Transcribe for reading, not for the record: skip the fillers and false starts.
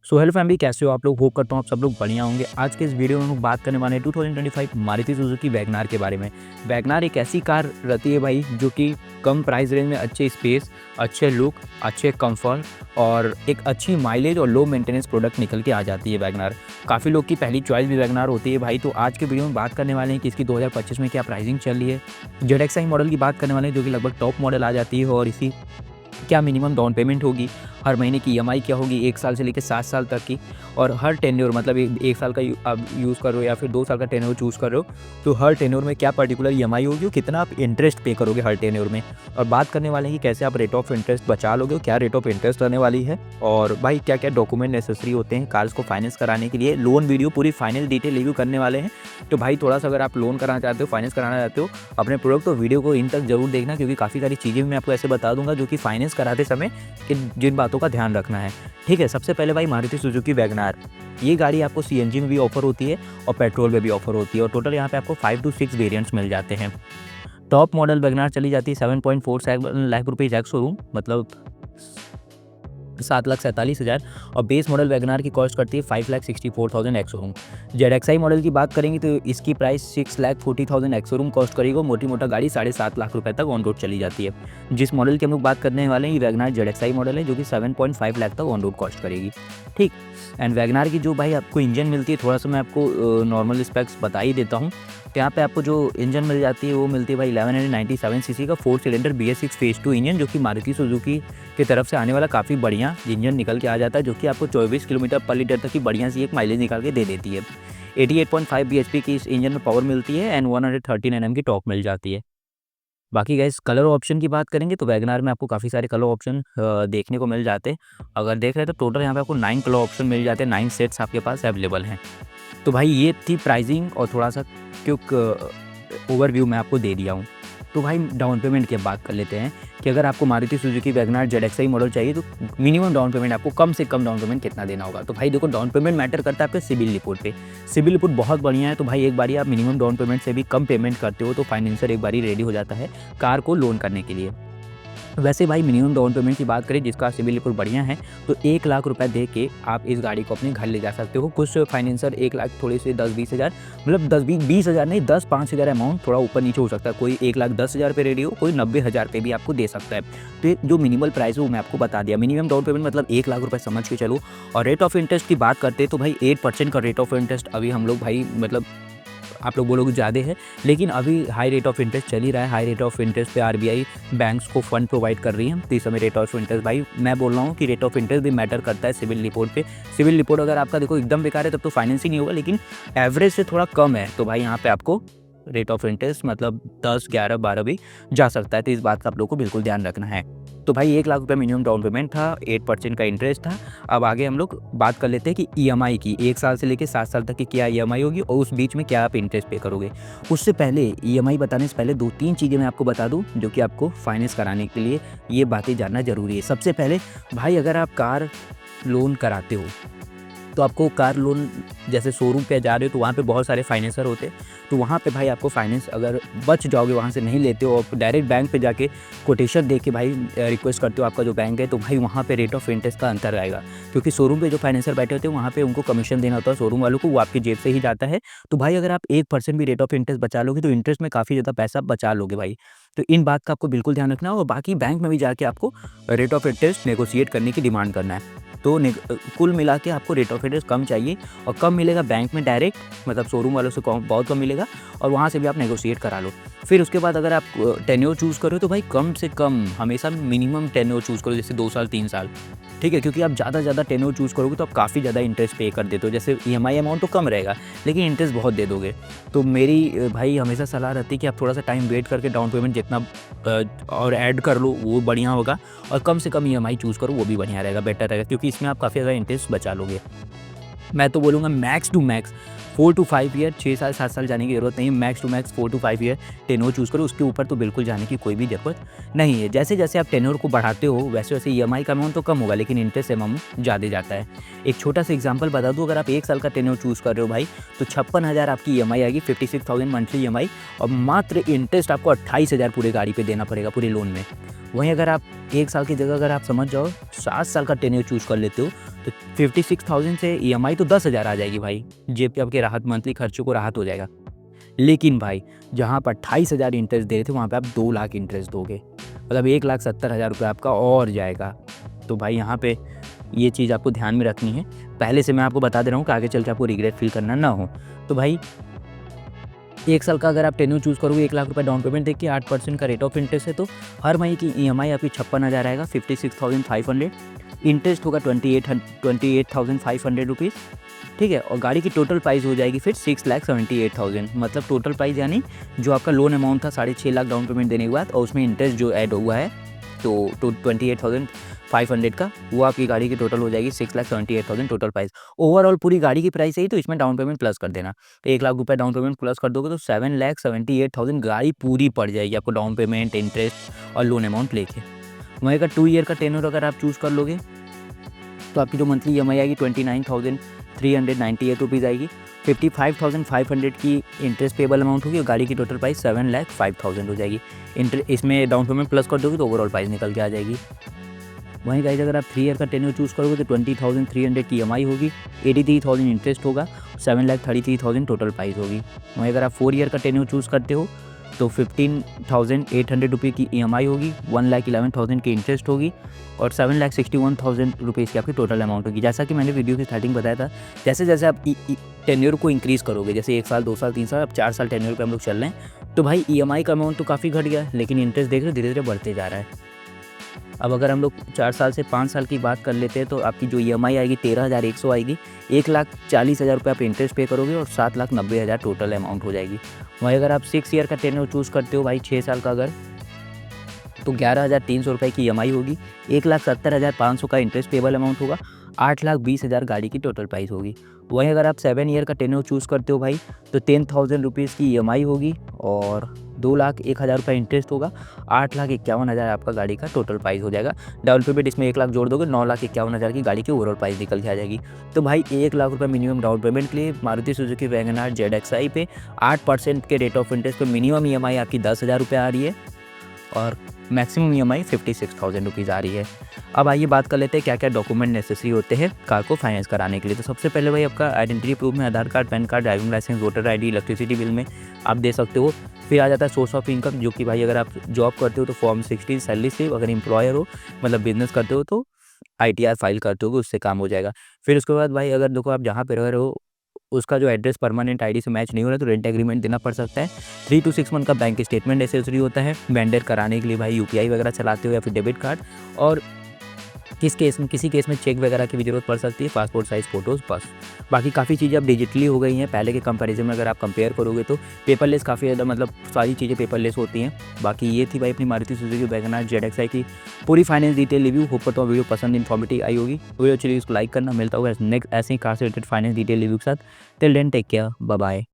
So hello family, कैसे हो आप लोग। होप करता हूँ आप सब लोग बढ़िया होंगे। आज के इस वीडियो में हम लोग बात करने वाले हैं 2025 मारुति सुजुकी वैगनार के बारे में। वैगनार एक ऐसी कार रहती है भाई जो कि कम प्राइस रेंज में अच्छे स्पेस, अच्छे लुक, अच्छे कंफर्ट और एक अच्छी माइलेज और लो मेंटेनेंस प्रोडक्ट निकल के आ जाती है वैगनार। काफ़ी लोग की पहली चॉइस भी वैगनार होती है भाई। तो आज के वीडियो में बात करने वाले हैं कि इसकी 2025 में क्या प्राइसिंग चल रही है। ZXi मॉडल की बात करने वाले हैं जो कि लगभग टॉप मॉडल आ जाती है, और इसी क्या मिनिमम डाउन पेमेंट होगी, हर महीने की EMI क्या होगी 1 साल से लेकर 7 साल तक की, और हर टेन्योर मतलब एक साल का आप यूज़ कर रहे हो या फिर 2 साल का टेन्योर चूज़ कर रहे हो तो हर टेन्योर में क्या पर्टिकुलर EMI होगी और कितना आप इंटरेस्ट पे करोगे हर टेन्योर में। और बात करने वाले हैं कि कैसे आप रेट ऑफ इंटरेस्ट बचा लोगे, क्या रेट ऑफ इंटरेस्ट रहने वाली है, और भाई क्या क्या डॉक्यूमेंट नेसेसरी होते हैं कार्स को फाइनेंस कराने के लिए। लोन वीडियो पूरी फाइनल डिटेल रिव्यू करने वाले हैं। तो भाई थोड़ा सा अगर आप लोन कराना चाहते हो, फाइनेंस कराना चाहते हो अपने प्रोडक्ट, तो वीडियो को इन तक जरूर देखना, क्योंकि काफ़ी सारी चीज़ें मैं आपको ऐसे बता दूंगा जो कि फाइनेंस कराते समय कि जिन बातों का ध्यान रखना है। ठीक है, सबसे पहले भाई मारुति सुजुकी वैगनार, ये गाड़ी आपको CNG में भी ऑफर होती है और पेट्रोल में भी ऑफर होती है, और टोटल यहाँ पे आपको 5 to 6 वेरिएंट्स मिल जाते हैं। टॉप मॉडल वैगनार चली जाती है 7.47 लाख रुपये एक्स शोरूम, मतलब 7,47,000, और बेस मॉडल वैगनार की कॉस्ट करती है 5,64,000 एक्स शोरूम। ZXi मॉडल की बात करेंगे तो इसकी प्राइस 6,40,000 एक्स शोरूम कॉस्ट करेगी, मोटी मोटा गाड़ी 7.5 लाख रुपए तक ऑन रोड चली जाती है। जिस मॉडल की हम लोग बात करने वाले हैं ये वैगनार ZXi मॉडल है जो कि 7.5 लाख तक ऑन रोड कॉस्ट करेगी। ठीक, एंड वैगनार की जो भाई आपको इंजन मिलती है, थोड़ा सा मैं आपको नॉर्मल स्पेक्स बता ही देता हूँ। तो यहाँ पे आपको जो इंजन मिल जाती है वो मिलती है भाई 1197 सीसी का 4 सिलेंडर BS6 फेज 2 इंजन, जो कि मारुति सुजुकी की तरफ से आने वाला काफ़ी बढ़िया इंजन निकल के आ जाता है, जो कि आपको 24 किलोमीटर पर लीटर तक की बढ़िया सी एक माइलेज निकाल के दे देती है। 88.5 bhp की इस इंजन में पावर मिलती है एंड 113 Nm की टॉर्क मिल जाती है। बाकी गाइस कलर ऑप्शन की बात करेंगे तो वैगनार में आपको काफ़ी सारे कलर ऑप्शन देखने को मिल जाते हैं। अगर देख रहे हैं तो टोटल यहाँ पे आपको 9 कलर ऑप्शन मिल जाते हैं, 9 सेट्स आपके पास अवेलेबल हैं। तो भाई ये थी प्राइसिंग और थोड़ा सा क्विक ओवरव्यू मैं आपको दे दिया हूँ। तो भाई डाउन पेमेंट की बात कर लेते हैं कि अगर आपको Maruti Suzuki WagonR ZXi model चाहिए तो मिनिमम डाउन पेमेंट आपको कम से कम डाउन पेमेंट कितना देना होगा। तो भाई देखो, डाउन पेमेंट मैटर करता है आपके सिविल रिपोर्ट पे। सिविल रिपोर्ट बहुत बढ़िया है तो भाई एक बारी आप मिनिमम डाउन पेमेंट से भी कम पेमेंट करते हो तो फाइनेंसर एक बारी रेडी हो जाता है कार को लोन करने के लिए। वैसे भाई मिनिमम डाउन पेमेंट की बात करें जिसका सिविल रिपोर्ट बढ़िया है तो 1 लाख रुपए दे के आप इस गाड़ी को अपने घर ले जा सकते हो। कुछ फाइनेंसर 1 लाख थोड़े से 10-20 हज़ार, मतलब 10-20 हज़ार नहीं, 10-5 हज़ार अमाउंट थोड़ा ऊपर नीचे हो सकता है। कोई 1,10,000 पे रेडी हो, कोई 90,000 पे भी आपको दे सकता है। तो ये जो मिनिमल प्राइस है वो मैं आपको बता दिया। मिनिमम डाउन पेमेंट मतलब 1 लाख रुपए समझ के चलो। और रेट ऑफ इंटरेस्ट की बात करते हैं तो भाई 8% का रेट ऑफ इंटरेस्ट अभी हम लोग भाई, मतलब आप लोग बोलोगे ज़्यादा है, लेकिन अभी हाई रेट ऑफ इंटरेस्ट चल ही रहा है। हाई रेट ऑफ इंटरेस्ट पे RBI बैंक्स को फंड प्रोवाइड कर रही है। तो इस समय रेट ऑफ इंटरेस्ट, भाई मैं बोल रहा हूँ कि रेट ऑफ इंटरेस्ट भी मैटर करता है सिविल रिपोर्ट पे। सिविल रिपोर्ट अगर आपका देखो एकदम बेकार है तब तो फाइनेंस ही नहीं होगा, लेकिन एवरेज से थोड़ा कम है तो भाई यहाँ पे आपको रेट ऑफ इंटरेस्ट मतलब 10, 11, 12 भी जा सकता है। तो इस बात का आप लोग को बिल्कुल ध्यान रखना है। तो भाई 1 लाख रुपये मिनिमम डाउन पेमेंट था, 8% का इंटरेस्ट था। अब आगे हम लोग बात कर लेते हैं कि EMI की, 1 साल से लेकर 7 साल तक की क्या EMI होगी और उस बीच में क्या आप इंटरेस्ट पे करोगे। उससे पहले EMI बताने से पहले 2-3 चीज़ें मैं आपको बता दूं जो कि आपको फाइनेंस कराने के लिए ये बातें जानना ज़रूरी है। सबसे पहले भाई अगर आप कार लोन कराते हो तो आपको कार लोन जैसे शोरूम पे जा रहे हो तो वहाँ पे बहुत सारे फाइनेंसर होते हैं, तो वहाँ पे भाई आपको फाइनेंस अगर बच जाओगे, वहाँ से नहीं लेते हो और डायरेक्ट बैंक पे जाके कोटेशन दे के भाई रिक्वेस्ट करते हो आपका जो बैंक है, तो भाई वहाँ पे रेट ऑफ इंटरेस्ट का अंतर आएगा। क्योंकि शोरूम पे जो फाइनेंसर बैठे होते हैं वहाँ पे उनको कमीशन देना होता है शोरूम वालों को, वो आपकी जेब से ही जाता है। तो भाई अगर आप 1% भी रेट ऑफ इंटरेस्ट बचा लोगे तो इंटरेस्ट में काफ़ी ज़्यादा पैसा बचा लोगे भाई। तो इन बात का आपको बिल्कुल ध्यान रखना है, और बाकी बैंक में भी जाके आपको रेट ऑफ इंटरेस्ट नेगोशिएट करने की डिमांड करना है। तो कुल मिला के आपको रेट ऑफ इंटरेस्ट कम चाहिए, और कम मिलेगा बैंक में डायरेक्ट, मतलब शोरूम वालों से बहुत कम मिलेगा, और वहाँ से भी आप नेगोशिएट करा लो। फिर उसके बाद अगर आप टेन्योर चूज़ करो तो भाई कम से कम हमेशा मिनिमम टेन्योर चूज़ करो, जैसे 2 साल 3 साल। ठीक है, क्योंकि आप ज़्यादा टेन्योर चूज़ करोगे तो आप काफ़ी ज़्यादा इंटरेस्ट पे कर देते हो। जैसे EMI अमाउंट तो कम रहेगा लेकिन इंटरेस्ट बहुत दे दोगे। तो मेरी भाई हमेशा सलाह रहती है कि आप थोड़ा सा टाइम वेट करके डाउन पेमेंट जितना और ऐड कर लो वो बढ़िया होगा, और कम से कम EMI चूज़ करो वो भी बढ़िया रहेगा, बेटर रहेगा, क्योंकि इसमें आप काफ़ी ज़्यादा इंटरेस्ट बचा लोगे। मैं तो बोलूँगा max to max 4 to 5 year, 6 साल 7 साल जाने की ज़रूरत नहीं है। Max to max 4 to 5 year tenure choose करो, उसके ऊपर तो बिल्कुल जाने की कोई भी ज़रूरत नहीं है। जैसे जैसे आप टेन्योर को बढ़ाते हो वैसे वैसे EMI का अमाउंट तो कम होगा, लेकिन इंटरेस्ट अमाउंट ज़्यादा जाता है। एक छोटा सा एग्जांपल बता दूँ, अगर आप 1 साल का टेन्योर चूज़ कर रहे हो भाई तो 56,000 आपकी EMI आएगी, 56,000 मंथली EMI, और मात्र इंटरेस्ट आपको 28,000 पूरे गाड़ी पे देना पड़ेगा पूरे लोन में। वहीं अगर आप 1 साल की जगह अगर आप समझ जाओ 7 साल का टेन्योर चूज़ कर लेते हो तो 56,000 से ईएमआई तो 10,000 आ जाएगी भाई, जेब पे आपके राहत मंथली खर्चों को राहत हो जाएगा। लेकिन भाई जहाँ पर 28,000 इंटरेस्ट दे रहे थे वहाँ पे आप 2 लाख इंटरेस्ट दोगे, मतलब 1,70,000 रुपये आपका और जाएगा। तो भाई यहाँ पे ये चीज़ आपको ध्यान में रखनी है। पहले से मैं आपको बता दे रहा हूँ कि आगे चल के आपको रिग्रेट फील करना ना हो। तो भाई 1 साल का अगर आप टेन्योर चूज़ करोगे 1 लाख रुपए डाउन पेमेंट देके 8% का रेट ऑफ इंटरेस्ट है, तो हर महीने की ईएमआई आपकी 56,000 आएगा, 56,500। इंटरेस्ट होगा 28,500 रुपीज़, ठीक है। और गाड़ी की टोटल प्राइस हो जाएगी फिर 6,78,000, मतलब टोटल प्राइस यानी जो आपका लोन अमाउंट था 6.5 लाख डाउन पेमेंट देने के बाद और उसमें इंटरेस्ट जो ऐड हुआ है तो 28,500 का, वो आपकी गाड़ी की टोटल हो जाएगी 6,78,000 टोटल प्राइस। ओवरऑल पूरी गाड़ी की प्राइस है तो इसमें डाउन पेमेंट प्लस कर देना, तो 1 लाख रुपए डाउन पेमेंट प्लस कर दोगे तो 7,78,000 गाड़ी पूरी पड़ जाएगी आपको, डाउन पेमेंट, इंटरेस्ट और लोन अमाउंट लेके। वहीं अगर 2 ईयर का टेन्योर अगर आप चूज़ कर लोगे तो आपकी जो मंथली ईएमआई आएगी 29,398 रुपीज़ आएगी, 55,500 की इंटरेस्ट पेबल अमाउंट होगी और गाड़ी की टोटल प्राइस 7,05,000 हो जाएगी। इसमें डाउन पेमेंट प्लस कर दोगे तो ओवरऑल प्राइस निकल के आ जाएगी। वहीं गाइस अगर आप 3 ईयर का टेन्योर चूज़ करोगे तो 20,300 की ईएमआई होगी, 83,000 इंटरेस्ट होगा, 7,33,000 टोटल प्राइस होगी। वहीं अगर आप 4 ईयर का टेन्योर चूज़ करते हो तो 15,800 रुपये की ईएमआई होगी, 1,11,000 की इंटरेस्ट होगी और 7,61,000 रुपीज़ की आपकी टोटल अमाउंट होगी। जैसा कि मैंने वीडियो की स्टार्टिंग बताया था, जैसे जैसे आप टेन्योर को इंक्रीज़ करोगे, जैसे 1 साल, 2 साल, 3 साल, अब 4 साल टेन्योर पे हम लोग चल रहे हैं, तो भाई ईएमआई का अमाउंट तो काफ़ी घट गया, लेकिन इंटरेस्ट देख रहे हो धीरे-धीरे बढ़ते जा रहा है। अब अगर हम लोग 4 साल से 5 साल की बात कर लेते हैं तो आपकी जो ईएमआई आएगी 13,100 आएगी, 1,40,000 रुपये आप इंटरेस्ट पे करोगे और 7,90,000 टोटल अमाउंट हो जाएगी। वहीं अगर आप 6 ईयर का टेन्योर चूज़ करते हो भाई 6 साल का अगर, तो 11,300 रुपये की ईएमआई होगी, 1,70,500 का इंटरेस्ट पेबल अमाउंट होगा, 8,20,000 गाड़ी की टोटल प्राइस होगी। वहीं अगर आप 7 ईयर का टेन्योर चूज़ करते हो भाई तो 10,000 रुपीज़ की ईएमआई होगी और 2,01,000 रुपये इंटरेस्ट होगा, 8,51,000 आपका गाड़ी का टोटल प्राइस हो जाएगा। डाउन पेमेंट इसमें 1 लाख जोड़ दोगे 9,51,000 की गाड़ी की ओवरऑल प्राइस निकल के आ जाएगी। तो भाई 1 लाख रुपये मिनिमम डाउन पेमेंट के लिए Maruti Suzuki Wagon R ZXi पे 8% के रेट ऑफ इंटरेस्ट पे मिनिमम ईएमआई आपकी 10,000 रुपये आ रही है और मैक्सिमम ईएमआई 56,000 रुपीज़ आ रही है। अब आइए बात कर लेते हैं क्या क्या डॉक्यूमेंट नेसेसरी होते हैं कार को फाइनेंस कराने के लिए। तो सबसे पहले भाई आपका आइडेंटिटी प्रूफ में Aadhaar card, PAN card, driving licence, voter ID, electricity bill में आप दे सकते हो। फिर आ जाता है सोर्स ऑफ इनकम, जो कि भाई अगर आप जॉब करते हो तो फॉर्म 60 सैलरी स्लिप, अगर एम्प्लॉयर हो मतलब बिजनेस करते हो तो आईटीआर फाइल करते हो, उससे काम हो जाएगा। फिर उसके बाद भाई अगर देखो आप जहाँ पे रह रहे हो उसका जो एड्रेस परमानेंट आईडी से मैच नहीं हो रहा है तो रेंट एग्रीमेंट देना पड़ सकता है। 3 to 6 मंथ का बैंक स्टेटमेंट नेसेसरी होता है। वेंडर कराने के लिए भाई यूपीआई वगैरह चलाते हो या फिर डेबिट कार्ड, और किसी केस में चेक वगैरह की भी जरूरत पड़ सकती है, पासपोर्ट साइज़ फ़ोटोज़ बस। बाकी काफ़ी चीज़ें अब डिजिटली हो गई हैं, पहले के कंपैरिजन में अगर आप कंपेयर करोगे तो पेपरलेस काफ़ी ज़्यादा, मतलब सारी चीज़ें पेपरलेस होती हैं। बाकी ये थी भाई अपनी Maruti Suzuki Wagon R ZXi की पूरी फाइनेंस डिटेल रिव्यू। होप करता हूँ वीडियो पसंद इन्फॉर्मेटिव आई होगी। वीडियो अच्छी लगी उसको लाइक करना। मिलता होगा नेक्स्ट ऐसे ही कार से रिलेटेड फाइनेंस डिटेल रिव्यू के साथ। Till then take care, bye bye.